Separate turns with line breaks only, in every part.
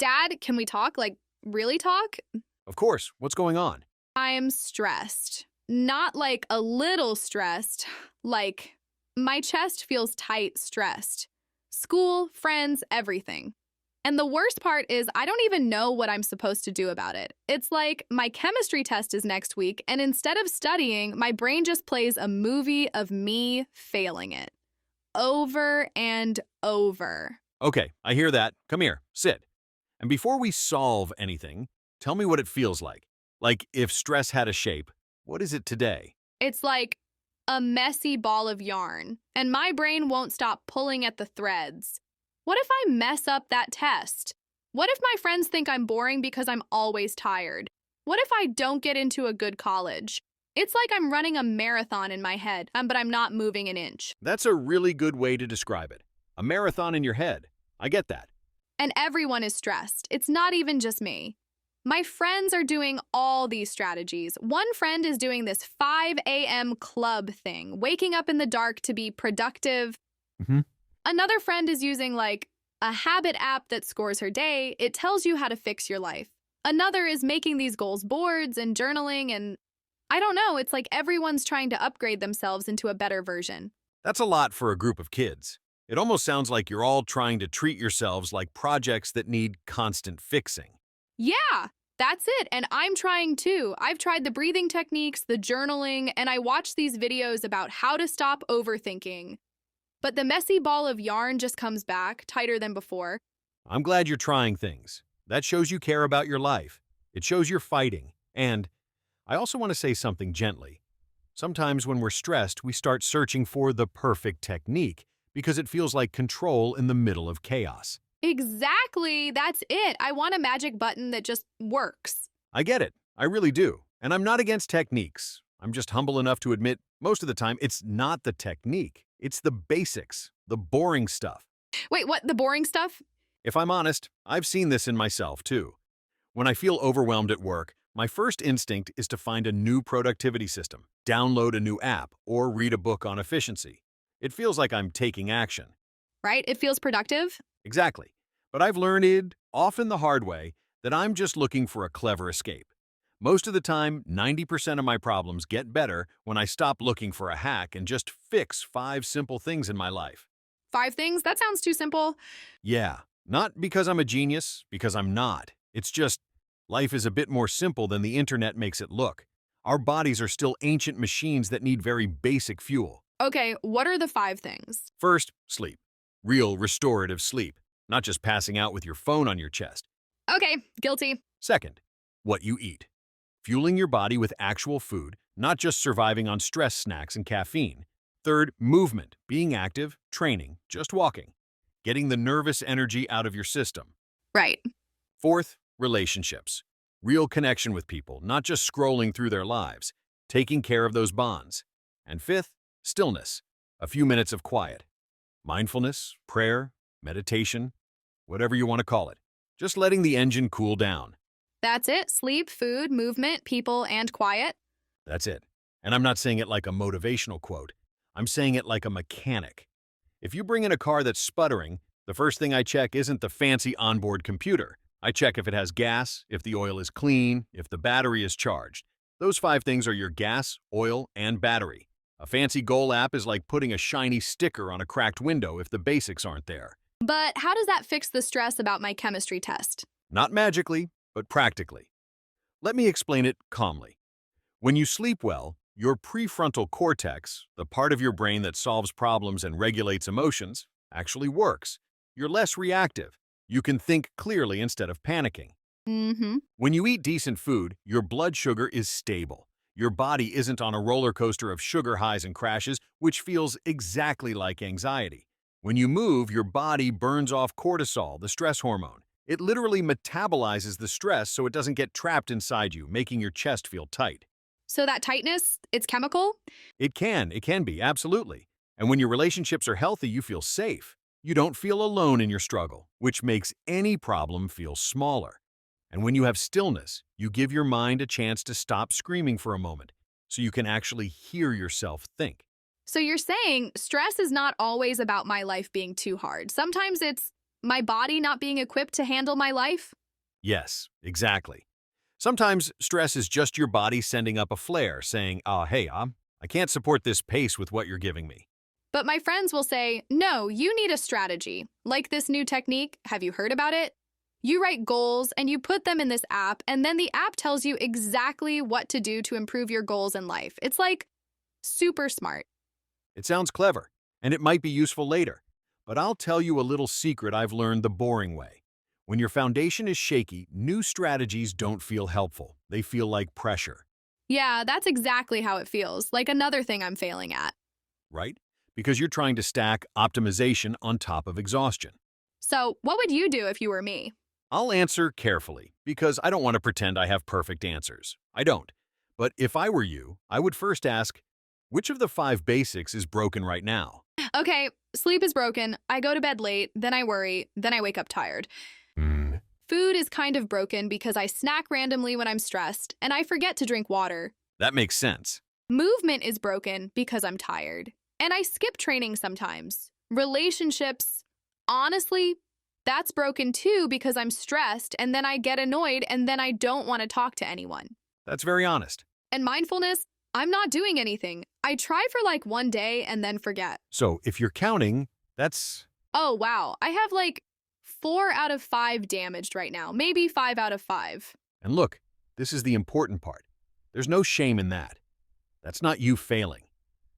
Dad, can we talk? Like, really talk?
Of course, what's going on?
I'm stressed. Not like a little stressed, like my chest feels tight, stressed. School, friends, everything. And the worst part is I don't even know what I'm supposed to do about it. It's like my chemistry test is next week, and instead of studying, my brain just plays a movie of me failing it. Over and over.
Okay, I hear that. Come here, sit. And before we solve anything, tell me what it feels like. Like if stress had a shape, what is it today?
It's like a messy ball of yarn, and my brain won't stop pulling at the threads. What if I mess up that test? What if my friends think I'm boring because I'm always tired? What if I don't get into a good college? It's like I'm running a marathon in my head, but I'm not moving an inch.
That's a really good way to describe it. A marathon in your head. I get that.
And everyone is stressed. It's not even just me. My friends are doing all these strategies. One friend is doing this 5 a.m. club thing, waking up in the dark to be productive.
Mm-hmm.
Another friend is using like a habit app that scores her day. It tells you how to fix your life. Another is making these goals boards and journaling, and I don't know, it's like everyone's trying to upgrade themselves into a better version.
That's a lot for a group of kids. It almost sounds like you're all trying to treat yourselves like projects that need constant fixing.
Yeah, that's it. And I'm trying too. I've tried the breathing techniques, the journaling, and I watched these videos about how to stop overthinking. But the messy ball of yarn just comes back, tighter than before.
I'm glad you're trying things. That shows you care about your life. It shows you're fighting. And I also want to say something gently. Sometimes when we're stressed, we start searching for the perfect technique because it feels like control in the middle of chaos.
Exactly, that's it. I want a magic button that just works.
I get it. I really do. And I'm not against techniques. I'm just humble enough to admit most of the time it's not the technique. It's the basics, the boring stuff.
Wait, what? The boring stuff?
If I'm honest, I've seen this in myself too. When I feel overwhelmed at work, my first instinct is to find a new productivity system, download a new app, or read a book on efficiency. It feels like I'm taking action.
Right? It feels productive?
Exactly. But I've learned, often the hard way, that I'm just looking for a clever escape. Most of the time, 90% of my problems get better when I stop looking for a hack and just fix 5 simple things in my life.
5 things? That sounds too simple.
Yeah, not because I'm a genius, because I'm not. It's just, life is a bit more simple than the internet makes it look. Our bodies are still ancient machines that need very basic fuel.
Okay, what are the 5 things?
First, sleep. Real restorative sleep, not just passing out with your phone on your chest.
Okay, guilty.
Second, what you eat. Fueling your body with actual food, not just surviving on stress snacks and caffeine. Third, movement, being active, training, just walking. Getting the nervous energy out of your system.
Right.
Fourth, relationships. Real connection with people, not just scrolling through their lives. Taking care of those bonds. And fifth, stillness. A few minutes of quiet. Mindfulness, prayer, meditation, whatever you want to call it. Just letting the engine cool down.
That's it. Sleep, food, movement, people, and quiet.
That's it. And I'm not saying it like a motivational quote. I'm saying it like a mechanic. If you bring in a car that's sputtering, the first thing I check isn't the fancy onboard computer. I check if it has gas, if the oil is clean, if the battery is charged. Those 5 things are your gas, oil, and battery. A fancy goal app is like putting a shiny sticker on a cracked window if the basics aren't there.
But how does that fix the stress about my chemistry test?
Not magically, but practically. Let me explain it calmly. When you sleep well, your prefrontal cortex, the part of your brain that solves problems and regulates emotions, actually works. You're less reactive. You can think clearly instead of panicking.
Mm-hmm.
When you eat decent food, your blood sugar is stable. Your body isn't on a roller coaster of sugar highs and crashes, which feels exactly like anxiety. When you move, your body burns off cortisol, the stress hormone. It literally metabolizes the stress so it doesn't get trapped inside you, making your chest feel tight.
So that tightness, it's chemical?
It can be, absolutely. And when your relationships are healthy, you feel safe. You don't feel alone in your struggle, which makes any problem feel smaller. And when you have stillness, you give your mind a chance to stop screaming for a moment, so you can actually hear yourself think.
So you're saying stress is not always about my life being too hard. Sometimes it's my body not being equipped to handle my life?
Yes, exactly. Sometimes stress is just your body sending up a flare saying, hey, I can't support this pace with what you're giving me.
But my friends will say, no, you need a strategy. Like this new technique, have you heard about it? You write goals and you put them in this app, and then the app tells you exactly what to do to improve your goals in life. It's like super smart.
It sounds clever, and it might be useful later. But I'll tell you a little secret I've learned the boring way. When your foundation is shaky, new strategies don't feel helpful. They feel like pressure,
Yeah, that's exactly how it feels, like another thing I'm failing at.
right? Because you're trying to stack optimization on top of exhaustion.
So, what would you do if you were me?
I'll answer carefully, because I don't want to pretend I have perfect answers. I don't. But if I were you, I would first ask, which of the 5 basics is broken right now?
Okay, sleep is broken. I go to bed late, then I worry, then I wake up tired.
Hmm,
Food is kind of broken because I snack randomly when I'm stressed, and I forget to drink water.
that makes sense.
Movement is broken because I'm tired, and I skip training sometimes. Relationships, honestly, that's broken too because I'm stressed, and then I get annoyed, and then I don't want to talk to anyone.
That's very honest.
And mindfulness, I'm not doing anything. I try for like one day and then forget.
So if you're counting, that's...
Oh, wow. I have like 4 out of 5 damaged right now, maybe 5 out of 5.
And look, this is the important part. There's no shame in that. That's not you failing.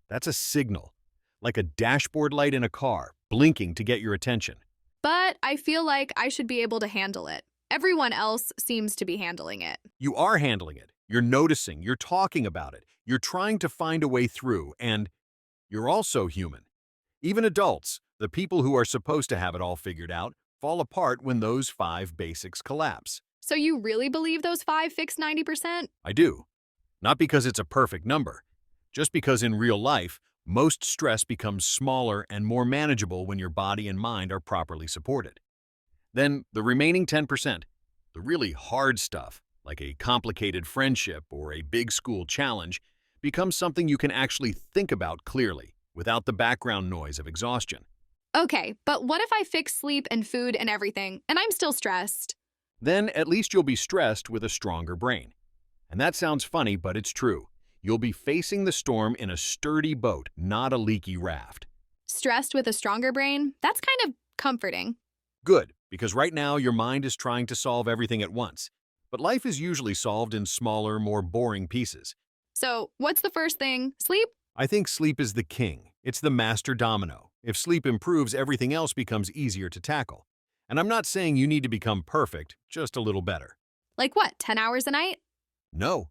That's a signal, like a dashboard light in a car, blinking to get your attention.
But I feel like I should be able to handle it. Everyone else seems to be handling it.
You are handling it. You're noticing. You're talking about it. You're trying to find a way through, and you're also human. Even adults, the people who are supposed to have it all figured out, fall apart when those 5 basics collapse.
So you really believe those 5 fix 90%?
I do. Not because it's a perfect number, just because in real life, most stress becomes smaller and more manageable when your body and mind are properly supported. Then the remaining 10%, the really hard stuff, like a complicated friendship or a big school challenge, becomes something you can actually think about clearly, without the background noise of exhaustion.
Okay, but what if I fix sleep and food and everything, and I'm still stressed?
Then at least you'll be stressed with a stronger brain. And that sounds funny, but it's true. You'll be facing the storm in a sturdy boat, not a leaky raft.
Stressed with a stronger brain? That's kind of comforting.
Good, because right now your mind is trying to solve everything at once. But life is usually solved in smaller, more boring pieces.
So, what's the first thing? Sleep?
I think sleep is the king. It's the master domino. If sleep improves, everything else becomes easier to tackle. And I'm not saying you need to become perfect, just a little better.
Like what, 10 hours a night?
No,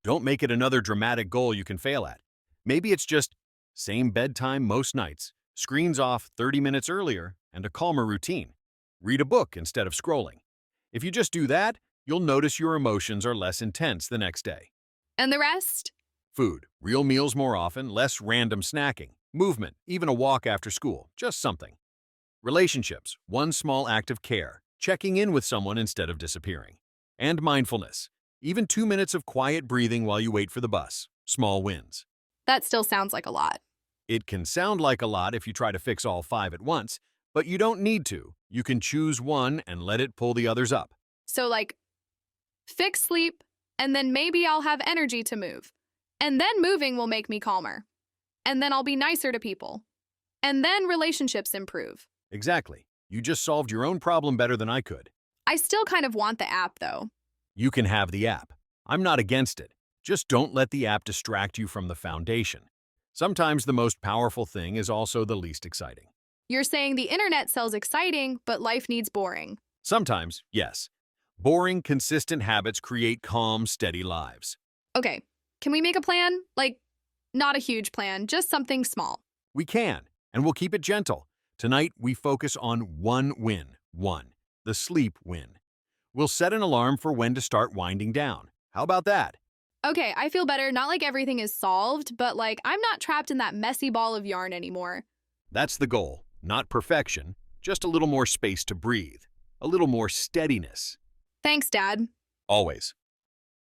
don't make it another dramatic goal you can fail at. Maybe it's just same bedtime most nights, screens off 30 minutes earlier, and a calmer routine. Read a book instead of scrolling. If you just do that, you'll notice your emotions are less intense the next day.
And the rest?
Food, real meals more often, less random snacking, movement, even a walk after school, just something. Relationships, one small act of care, checking in with someone instead of disappearing. And mindfulness, even 2 minutes of quiet breathing while you wait for the bus, small wins.
That still sounds like a lot.
It can sound like a lot if you try to fix all 5 at once, but you don't need to. You can choose one and let it pull the others up.
So, like, fix sleep, and then maybe I'll have energy to move. And then moving will make me calmer. And then I'll be nicer to people. And then relationships improve.
Exactly. You just solved your own problem better than I could.
I still kind of want the app, though.
You can have the app. I'm not against it. Just don't let the app distract you from the foundation. Sometimes the most powerful thing is also the least exciting.
You're saying the internet sells exciting, but life needs boring.
Sometimes, yes. Boring, consistent habits create calm, steady lives.
Okay, can we make a plan? Like, not a huge plan, just something small.
We can, and we'll keep it gentle. Tonight, we focus on one win. The sleep win. We'll set an alarm for when to start winding down. How about that?
Okay, I feel better. Not like everything is solved, but like I'm not trapped in that messy ball of yarn anymore.
That's the goal. Not perfection, just a little more space to breathe. A little more steadiness.
Thanks, Dad.
Always.